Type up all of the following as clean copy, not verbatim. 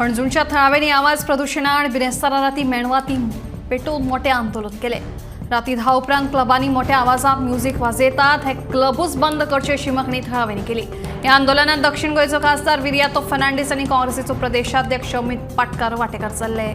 पणजूंच्या थळाव्यांनी आवाज प्रदूषण आड बिरेस्तारा राती मेणवाती पेटोवन मोठे आंदोलन केले। राती 10 उपरांत क्लबांनी मोठ्या आवाजात म्युझिक वाजयतात हे क्लबूच बंद करचे अशी मागणी थळाव्यांनी केली। या आंदोलनात दक्षिण गोयचो खासदार विर्यातो फर्नांडीस आणि काँग्रेसीचो प्रदेशाध्यक्ष अमित पाटकार वांटेकार जाल्ले।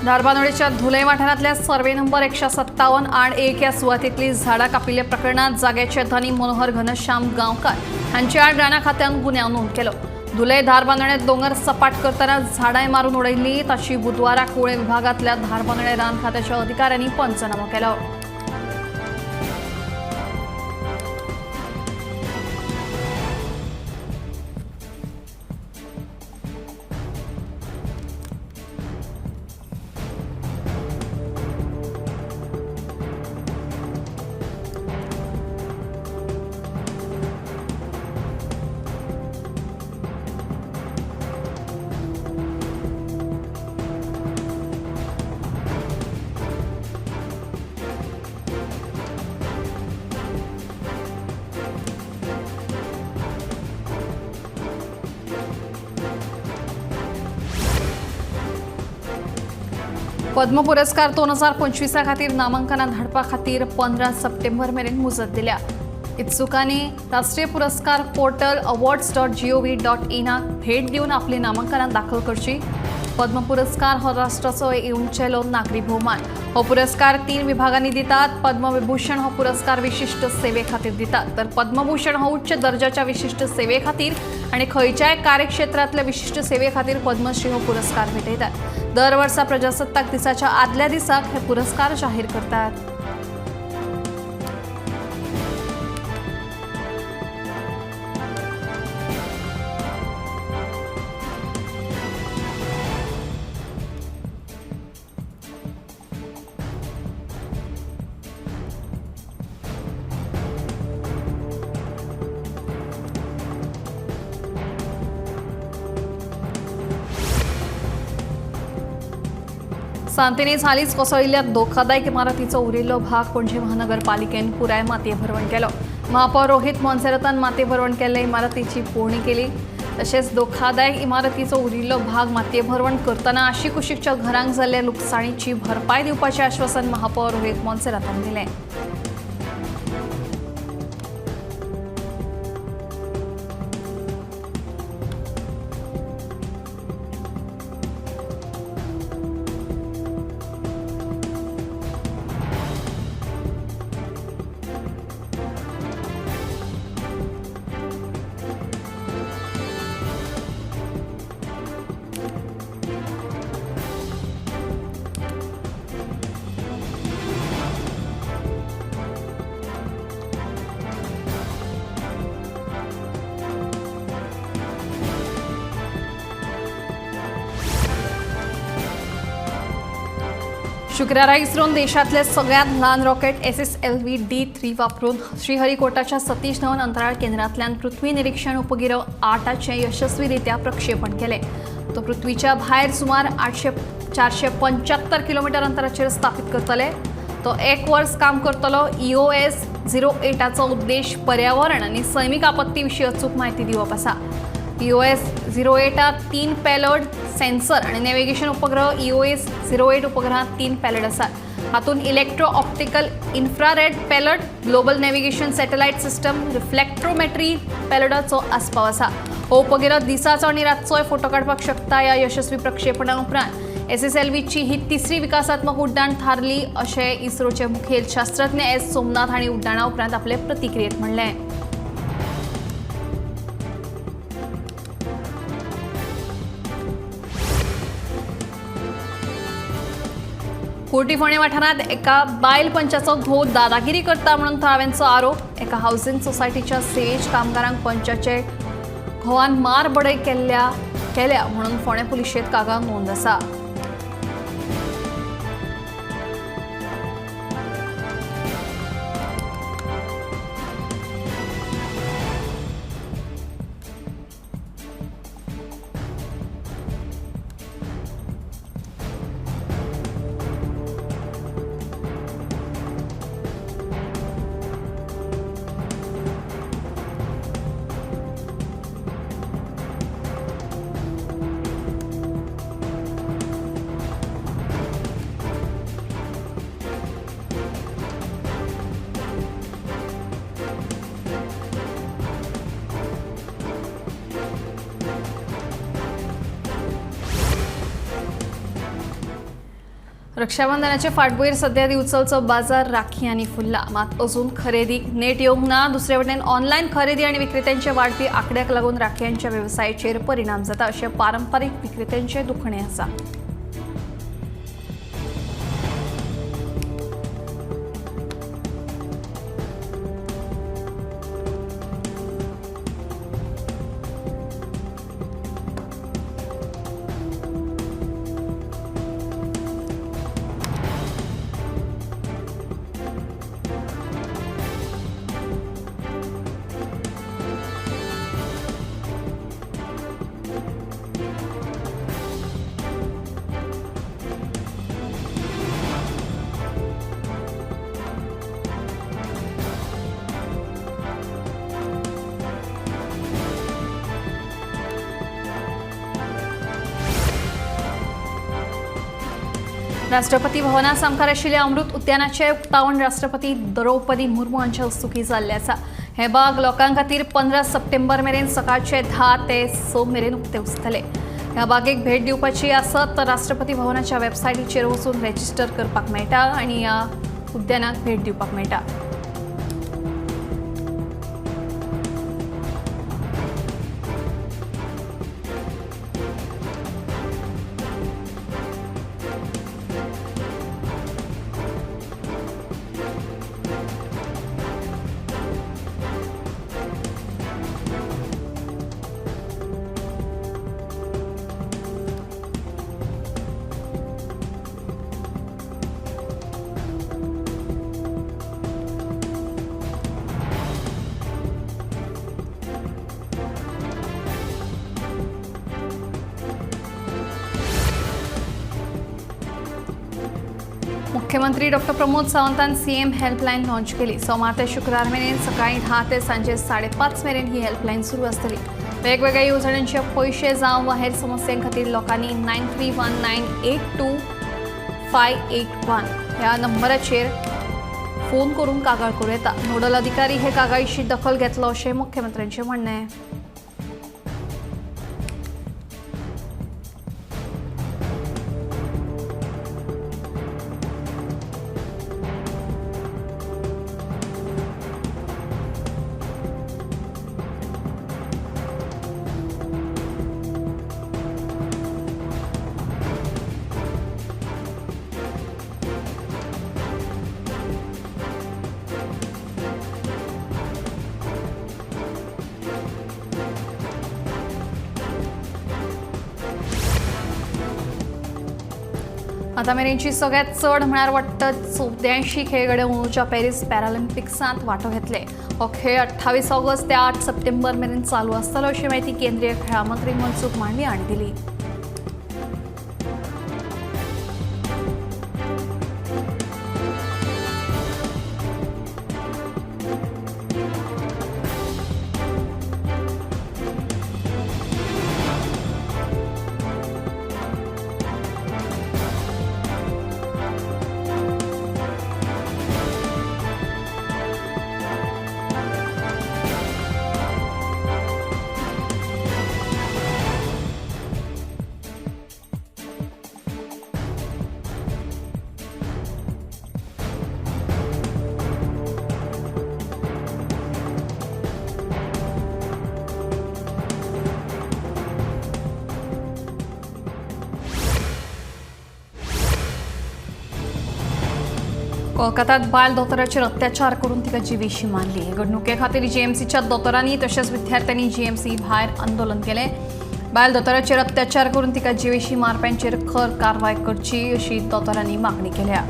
धारबांदोडेच्या धुले वाठारांतल्या सर्वे नंबर 157 आड 1 या सुवातेंतली झाडां कापिल्ल्या प्रकरणात जाग्याचे धनी मनोहर घनश्याम गांवकार हांचे आड राणा खात्यान गुन्यांव नोंद केलो। धुले धारबांदोडे दोंगर सपाट करतना झाडां मारून उडयल्ली ताची बुधवाराक कुळे विभागांतल्या धारबांदोडे रान खात्याच्या अधिकाऱ्यांनी पंचनामो केलो। पद्म पुरस्कार 2025 खातीर नामांकनां धाडपा खातीर 15 सप्टेंबर मेरेन मुजत दिल्या। इत्सुकांनी राष्ट्रीय पुरस्कार पोर्टल awards.gov.in भेट दिवन आपली नामांकनां दाखल करची। पद्म पुरस्कार हो राष्ट्राचो उंचेलो नागरी भोवमान। हो पुरस्कार 3 विभागांनी दितात। पद्मविभूषण हो पुरस्कार विशिष्ट सेवे खातीर दितात, तर पद्मभूषण हो उच्च दर्जाच्या विशिष्ट सेवे खातीर आणि खंयच्याय कार्यक्षेत्रातल्या विशिष्ट सेवे खातीर पद्मश्री हो पुरस्कार भेटयतात। दर वर्सा प्रजासत्ताक दिसाच्या आदल्या दिसाक हे पुरस्कार जाहीर करतात। सांतिनेज हालींच कोसळिल्ल्या धोकादायक इमारतीचो उरिल्लो भाग पणजी महानगरपालिकेन पुराय मातये भरवण केलो। महापौर रोहित मोन्सेरातान मातये भरवण केल्ले इमारतीची पळोवणी केली। तशेंच धोकादायक इमारतीचो उरिल्लो भाग मातये भरवण करतना आशी कुशीकच्या घरांक जाल्ल्या लुकसाणीची भरपाय दिवपाचें आश्वासन महापौर रोहित मोन्सेरातान दिलें। शुक्रारा इस्रोन देशातले सगळ्यात ल्हान रॉकेट SSLV D3 वापरून श्रीहरिकोटाच्या सतीश धवन अंतराळ केंद्रांतल्यान पृथ्वी निरीक्षण उपगिरो 8चे यशस्वीरित्या प्रक्षेपण केले। तो पृथ्वीच्या भायर सुमार 475 किलोमीटर अंतराचेर स्थापित करतले। तो 1 वर्स काम करतलो। EOS 08 उद्देश पर्यावरण आणि सैमिक आपत्ती विशीं अचूक म्हायती दिवप आसा। EOS 08 3 पेलोड सेन्सर आणि नॅव्हिगेशन उपग्रह EOS 08 उपग्रहात 3 पेलोड आसात। हातून electro optical infrared payload, global navigation satellite system, reflectometry पेलोडाचो आस्पाव आसा। हो उपग्रह दिसाचो आणि रातचोय फोटो काडपाक शकता। या यशस्वी प्रक्षेपणा उपरांत SSLVची ही तिसरी विकासात्मक उड्डाण थारली अशें इस्रोचे मुखेल शास्त्रज्ञ S सोमनाथ हांणी उड्डाणा उपरांत आपले प्रतिक्रियेत म्हणलें। कोर्टी फोंडे वाठारांत एका बायल पंचाचो घोव दादागिरी करता म्हणून थळाव्यांचो आरोप। एका हाऊसिंग सोसायटीच्या सेज कामगारांक पंचाचे घोवान मारबडय केल्या म्हणून फोंडे पुलिशेंत कागाळ नोंद आसा। रक्षाबंधनाचे फाटभुंयेर सध्या दिवचलचो बाजार राखी आनी फुल्ला, मात अजून खरेदीक नेट येवंक ना। दुसरे वटेन ऑनलायन खरेदी आनी विक्रेत्यांच्या वाडपी आंकड्याक लागून राखयांच्या वेवसायाचेर परिणाम जाता अशें पारंपारीक विक्रेत्यांचें दुखणें आसा। राष्ट्रपती भवनात सामकार आशिल्ल्या अमृत उद्यानाचे उक्तावण राष्ट्रपती द्रौपदी मुर्मू हांच्या हस्तुकीं जाल्लें आसा। हे बाग लोकां खातीर 15 सप्टेंबर मेरेन सकाळचे 10 ते 6 मेरेन उक्ते उरतले। ह्या बागेक भेट दिवपाची आसत तर राष्ट्रपती भवनाच्या वेबसायटीचेर वचून रेजिस्टर करपाक मेळटा आनी ह्या उद्यानाक भेट दिवपाक मेळटा। मुख्यमंत्री डॉक्टर प्रमोद सावंतान सीएम हेल्पलायन लॉन्च केली। सोमार ते शुक्रार मेरेन सकाळी 10 ते सांजे 5:30 मेरेन ही हेल्पलायन सुरू आसतली। वेगवेगळ्या येवजण्यांचे पयशे जावं वा हेर समस्यां खातीर लोकांनी 9319822581 ह्या नंबराचेर फोन करून कागाळ करूं येता। नोडल अधिकारी हे कागाळीची दखल घेतलो अशें मुख्यमंत्र्यांचें म्हणणें। आता मेरेनची सगळ्यात चड म्हळ्यार वाडटत 84 खेळगडे अंदूच्या पॅरीस पॅरालिंपिक्सांत वांटो घेतले। हो खेळ 28 ऑगस्ट ते 8 सप्टेंबर मेरेन चालू आसतलो अशी माहिती केंद्रीय खेळां मंत्री मनसुख मांडवीय हांणी दिली। कोलकात्यात बायल दोतोराचेर अत्याचार करून तिका जिवेशी मारली. घडणुके खातीर जीएमसीच्या दोतोरांनी तशेंच विद्यार्थ्यांनी जीएमसी भायर आंदोलन केलें. बायल दोतोराचेर अत्याचार करून तिका जिवेशी मारप्यांचेर खर कारवाय करची अशी दोतोरांनी मागणी केल्या.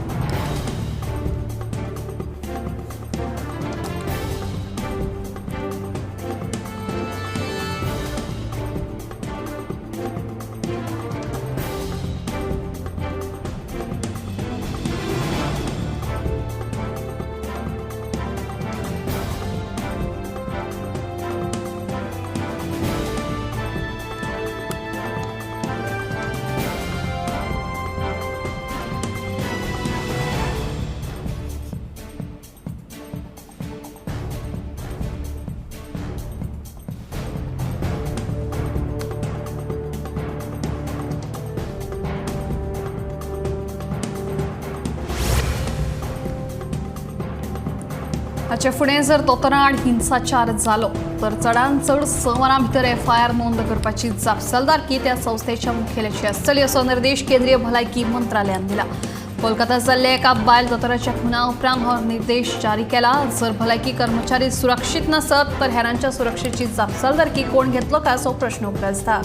हाचे फुडें जर दोतोरां आड हिंसाचार जालो तर चडांत चड 6 वरां भितर एफआयआर नोंद करपाची जापसालदारकी त्या संस्थेच्या मुखेल्याची आसतली असो निर्देश केंद्रीय भलायकी मंत्रालयान दिला. कोलकात्यात जाल्ल्या एका बायल दोतोराच्या खुना उपरांत हो निर्देश जारी केला. जर भलायकी कर्मचारी सुरक्षीत नसत तर हेरांच्या सुरक्षेची जापसालदारकी कोण घेतलो काय असो प्रश्न उपरासता.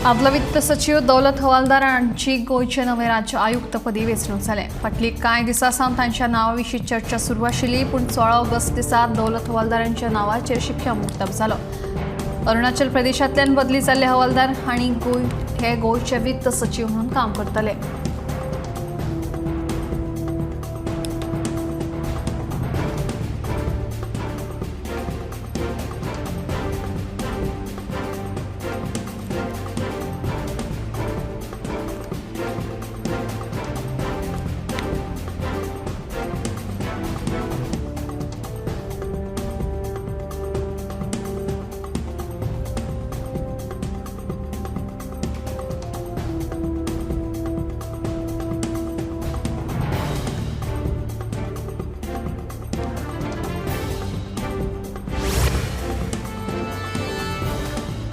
आदलो वित्त सचिव दौलत हवालदार हांची गोंयचे नवे राज्य आयुक्तपदी वेंचणूक जाले. फाटली कांय दिसां सावन तांच्या नांवा विशीं चर्चा सुरू आशिल्ली, पूण 16 ऑगस्ट दिसा दौलत हवालदारांच्या नांवाचेर शिक्कामोर्तब जालो. अरुणाचल प्रदेशांतल्यान बदली जाल्ले हवालदार हांणी गोंयचे वित्त सचिव म्हणून काम करतले.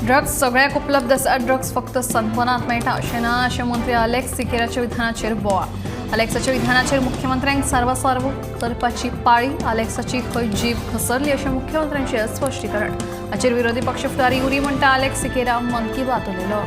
ड्रग्स सगळ्याक उपलब्ध आसा. ड्रग्स फक्त सनबर्नांत मेळटा अशें ना अशें मंत्री अलेक्स सिकेराच्या विधानाचेर बोवाळ. अलेक्साच्या विधानाचेर मुख्यमंत्र्यांक सारवासारव करपाची पाळी. अलेक्साची खंय जीब घसरली अशें मुख्यमंत्र्यांचें स्पश्टीकरण. हाचेर विरोधी पक्ष फुडारी उरी म्हणटा अलेक्स सिकेरा मन की बात उलयलो.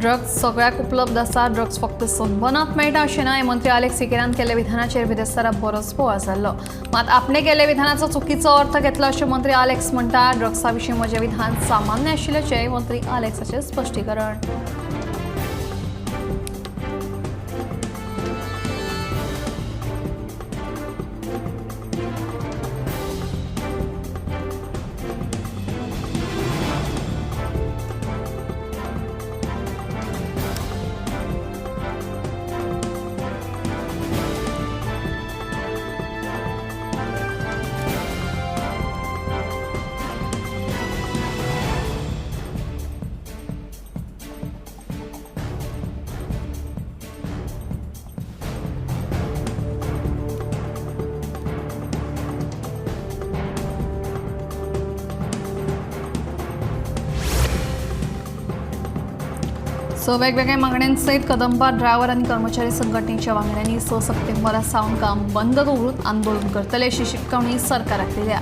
ड्रग्स सगळ्याक उपलब्ध आसा. ड्रग्स फक्त सनबर्नांत मेळटा अशें ना. हे मंत्री अलेक्स सिकेरान केल्ल्या विधानाचेर बिरेस्तारा बरोच बोवाळ जाल्लो. मात आपणे केल्ल्या विधानाचो चुकीचो अर्थ घेतला अशें मंत्री अलेक्स म्हणटा. ड्रग्सा विशीं म्हजें विधान सामान्य आशिल्ल्याचें मंत्री अलेक्साचें स्पश्टीकरण. वेगवेगळ्या मागण्यांसहित कदंबा ड्रायव्हर आणि कर्मचारी संघटनेच्या वांगड्यांनी 6 सप्टेंबरा सावन काम बंद दवरून आंदोलन करतले अशी शिटकावणी सरकाराक दिल्या.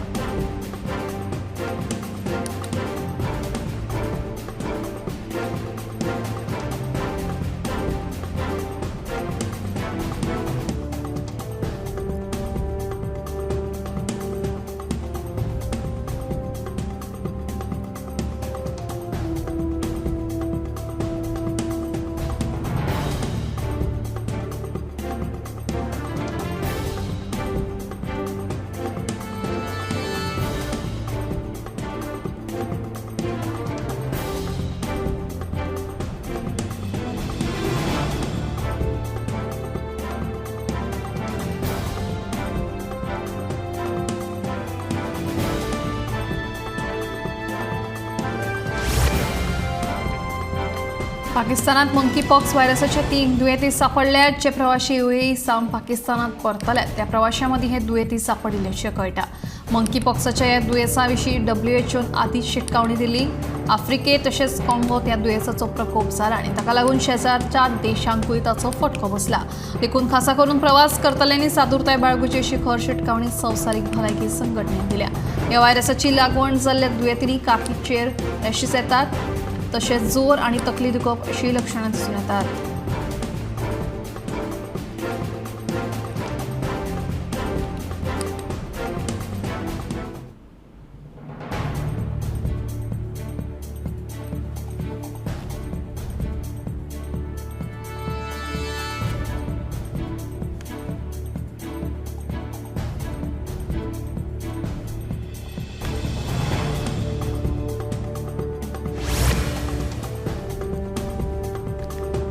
पाकिस्तानात मंकीपॉक्स व्हायरसाचे 3 दुयेंती सापडल्यात. जे प्रवासी UAE सावन पाकिस्तानात परतल्यात त्या प्रवाशांमध्ये हे दुयेंती सापडिल्ल्याचे कळटा. मंकीपॉक्साच्या ह्या दुयेंसा विशीं WHOन आदींच शिटकावणी दिली. आफ्रिकेत तशेंच काँगोत ह्या दुयेंसाचो प्रकोप जाला आणि ताका लागून शेजारच्या देशांकूय ताचो फटको बसला. देखून खासा करून प्रवास करतल्यांनी सादुरताय बाळगुची अशी खर शिटकावणी संवसारीक भलायकी संघटनेन दिल्या. ह्या व्हायरसाची लागवण जाल्ल्या दुयेंतींनी काकीचेर रॅशीस येतात तशेंच जोर आणि तकली दुखप अशी लक्षणां दिसून येतात.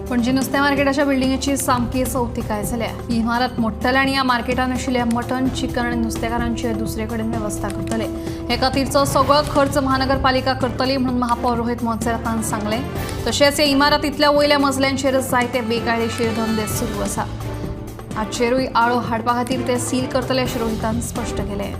पणजी नुस्तें मार्केटाच्या बिल्डिंगेची सामकी चवथीकाय जाल्या. ही इमारत मोडटले आनी ह्या मार्केटान आशिल्ल्या मटण, चिकन आनी नुस्तेकारांची दुसरे कडेन वेवस्था करतले. हे खातीरचो सगळो खर्च महानगरपालिका करतली म्हणून महापौर रोहित मोन्सेरातान सांगले. तशेंच हे इमारतींतल्या वयल्या मजल्यांचेर जायते बेकायदेशीर धंदे सुरू आसा. हाचेरूय आळो हाडपा खातीर ते सील करतले अशें रोहितान स्पश्ट केलें.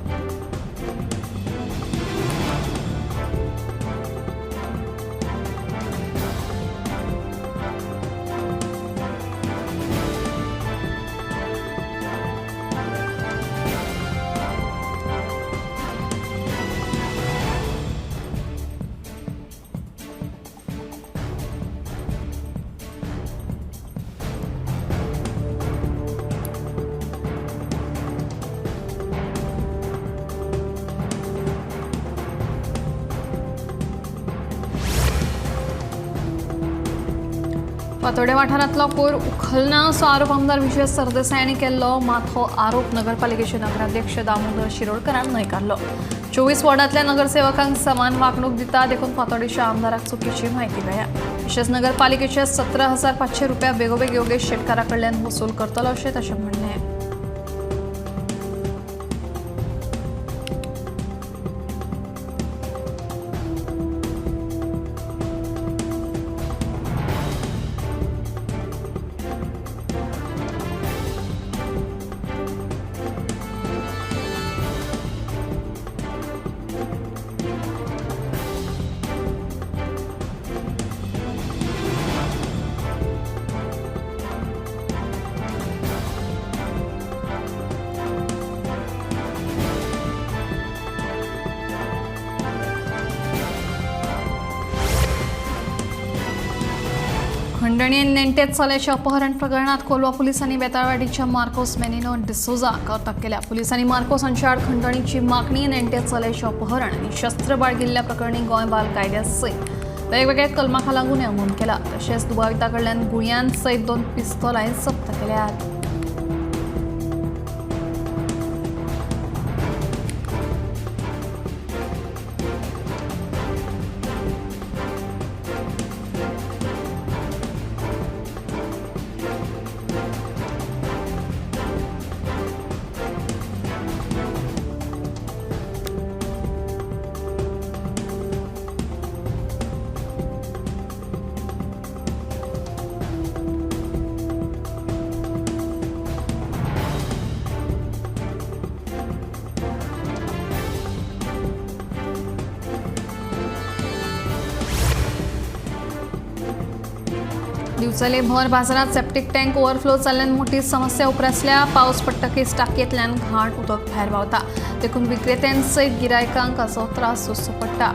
फातोड्डे वाठारांतलो कोयर उखलना असो आरोप आमदार विजय सरदेसाय हांणी केल्लो. मात हो आरोप नगरपालिकेचे नगराध्यक्ष दामोदर शिरोडकरान न्हयकारलो. 24 वॉर्डांतल्या नगरसेवकांक समान वागणूक दिता देखून फातोड्डेच्या आमदाराक चुकीची म्हायती मेळ्ळ्या. तशेंच नगरपालिकेचे 17,500 रुपया बेगोबेग योगेश शेटकारा कडल्यान वसूल करतलो अशें ताचें म्हणणें. खंडणी आनी नेण्टे चल्याच्या अपहरण प्रकरणात कोलवा पुलिसांनी बेताळवाडीच्या मार्कोस मेनिनो डिसोजाक अटक केल्या. पुलिसांनी मार्कोस हांचे आड खंडणीची मागणी, नेण्टे चल्याचे अपहरण आनी शस्त्र बाळगिल्ल्या प्रकरणी गोंय बाल कायद्या सयत वेगवेगळ्या कलमांका लागून हे नोंद केला. तशेंच दुबाविता कडल्यान गुळयां सयत 2 पिस्तोलाय जप्त केल्यात. दिवचले भर बाजारात सेप्टिक टँक ओव्हरफ्लो जाल्ल्यान मोठी समस्या उपरासल्या. पावस पडटकीच टाकयेंतल्यान घाण उदक भायर व्हांवता. देखून विक्रेत्यांसयत गिरायकांक हाचो त्रास सोंसचो पडटा.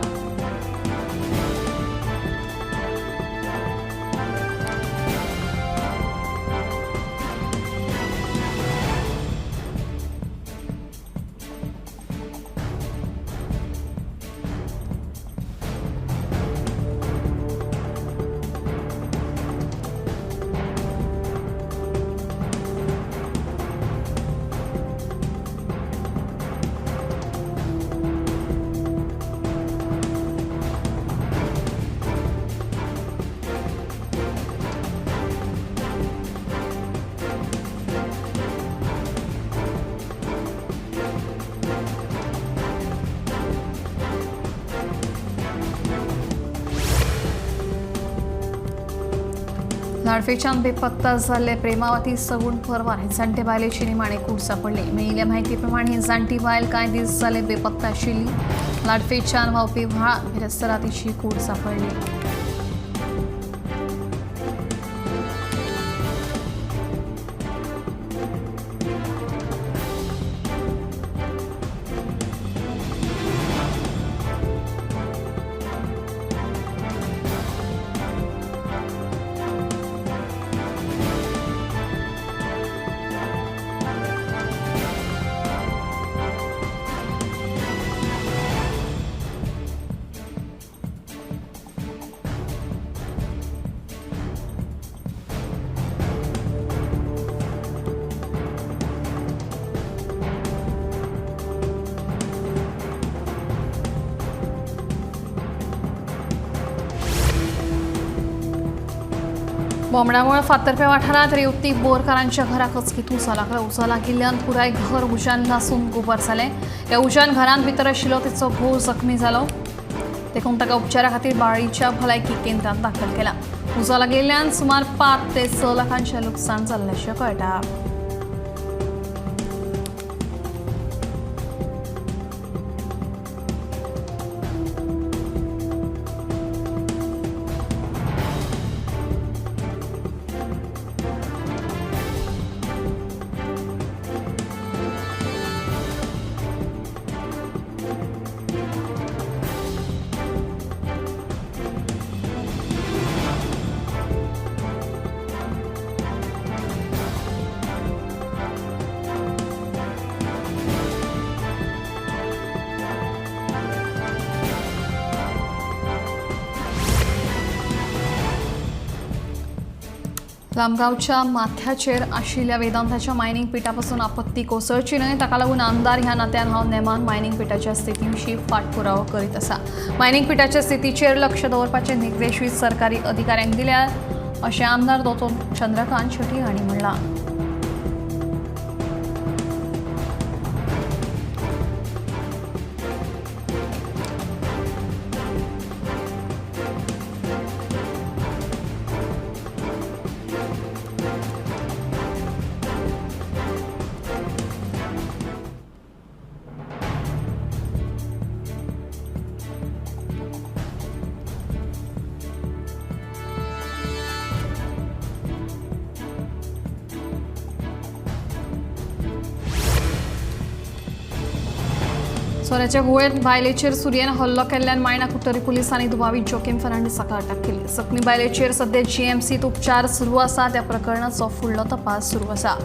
लाडफेच्यान बेपत्ता जाल्ले प्रेमावती सगूण परवार हे जाणटे बायलेची निमाणे कूड सापडली. मेळिल्ल्या म्हायती प्रमाण ही जाणटी बायल कांय दीस जाले बेपत्ता आशिल्ली. लाडफेच्यान व्हांवपी व्हाळांत बिरेस्तारा तिची कूड सापडली. बोमडामुळे फातर्पे वाठारात रेवती बोरकारांच्या घराक अचकीत उजो लागला. उजो लागिल्ल्यान पुराय घर उज्यान लासून गुबर जालें. ह्या उज्यान घरांत भितर आशिल्लो तिचो घोव जखमी जालो. देखून ताका उपचारा खातीर बाळ्ळीच्या भलायकी केंद्रांत दाखल केला. उजो लागिल्ल्यान सुमार 5 ते 6 लाखांचें लुकसाण जाल्ल्याचें कळटा. लामगावच्या माथ्याचेर आशिल्ल्या वेदांताच्या मायनिंग पिठापासून आपत्ती कोसळची न्हय. ताका लागून आमदार ह्या नात्यान हांव नेमान मायनिंग पिठाच्या स्थिती विशीं फाटपुरावो करीत आसा. मायनिंग पिठाच्या स्थितीचेर लक्ष दवरपाचे निर्देशूय सरकारी अधिकाऱ्यांक दिल्यात अशें आमदार दो. चंद्रकांत शेट्टी हांणी म्हणलां. सोऱ्याच्या गुळेंत बायलेचेर सुरयेन हल्लो केल्ल्यान मायना कुट्टरी पुलिसांनी दुबावी जोखीम फर्नांडीसाक अटक केली. जखमी बायलेचेर सध्या जीएमसीत उपचार सुरू आसा. त्या प्रकरणाचो फुडलो तपास सुरू आसा.